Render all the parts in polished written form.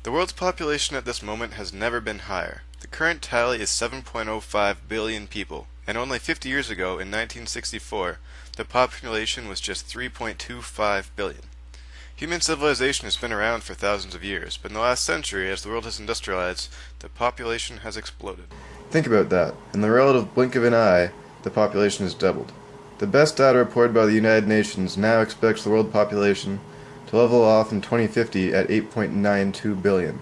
The world's population at this moment has never been higher. The current tally is 7.05 billion people, and only 50 years ago, in 1964, the population was just 3.25 billion. Human civilization has been around for thousands of years, but in the last century, as the world has industrialized, the population has exploded. Think about that. In the relative blink of an eye, the population has doubled. The best data reported by the United Nations now expects the world population to level off in 2050 at 8.92 billion.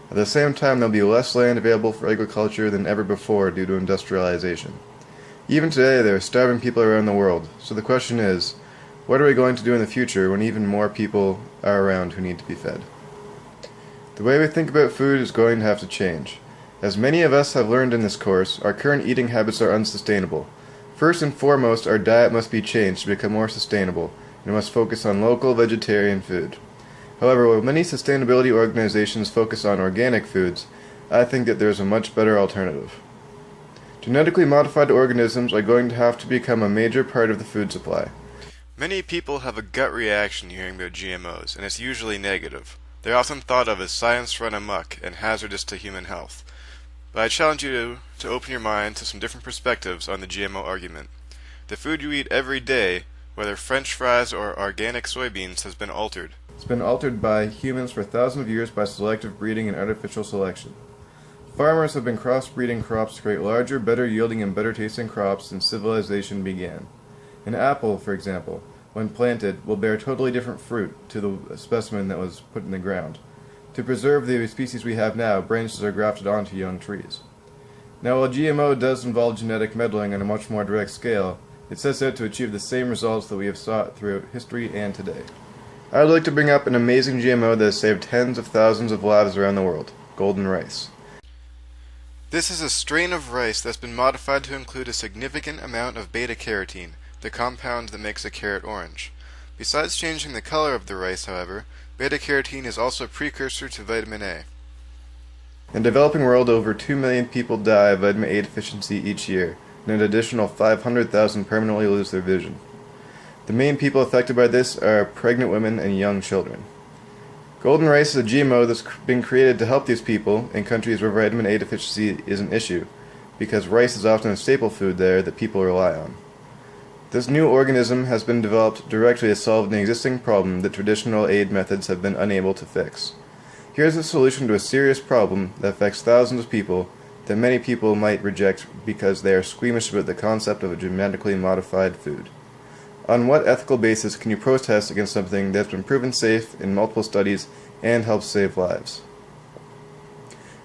At the same time, there will be less land available for agriculture than ever before due to industrialization. Even today, there are starving people around the world, so the question is, what are we going to do in the future when even more people are around who need to be fed? The way we think about food is going to have to change. As many of us have learned in this course, our current eating habits are unsustainable. First and foremost, our diet must be changed to become more sustainable, and must focus on local vegetarian food. However, while many sustainability organizations focus on organic foods, I think that there is a much better alternative. Genetically modified organisms are going to have to become a major part of the food supply. Many people have a gut reaction hearing about GMOs, and it's usually negative. They're often thought of as science run amok and hazardous to human health. But I challenge you to open your mind to some different perspectives on the GMO argument. The food you eat every day, whether French fries or organic soybeans, has been altered. It's been altered by humans for thousands of years by selective breeding and artificial selection. Farmers have been crossbreeding crops to create larger, better yielding and better tasting crops since civilization began. An apple, for example, when planted, will bear totally different fruit to the specimen that was put in the ground. To preserve the species we have now, branches are grafted onto young trees. Now, while GMO does involve genetic meddling on a much more direct scale, it sets out to achieve the same results that we have sought throughout history and today. I would like to bring up an amazing GMO that has saved tens of thousands of lives around the world: golden rice. This is a strain of rice that's been modified to include a significant amount of beta-carotene, the compound that makes a carrot orange. Besides changing the color of the rice, however, beta-carotene is also a precursor to vitamin A. In the developing world, over 2 million people die of vitamin A deficiency each year, and an additional 500,000 permanently lose their vision. The main people affected by this are pregnant women and young children. Golden rice is a GMO that's been created to help these people in countries where vitamin A deficiency is an issue, because rice is often a staple food there that people rely on. This new organism has been developed directly to solve an existing problem that traditional aid methods have been unable to fix. Here's a solution to a serious problem that affects thousands of people that many people might reject because they are squeamish about the concept of a genetically modified food. On what ethical basis can you protest against something that's been proven safe in multiple studies and helps save lives?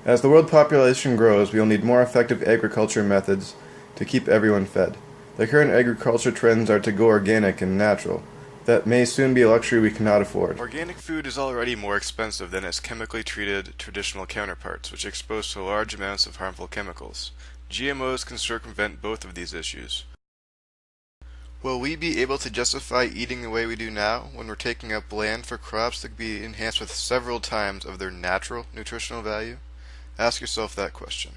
As the world population grows, we will need more effective agriculture methods to keep everyone fed. The current agriculture trends are to go organic and natural. That may soon be a luxury we cannot afford. Organic food is already more expensive than its chemically treated traditional counterparts, which are exposed to large amounts of harmful chemicals. GMOs can circumvent both of these issues. Will we be able to justify eating the way we do now when we're taking up land for crops that could be enhanced with several times of their natural nutritional value? Ask yourself that question.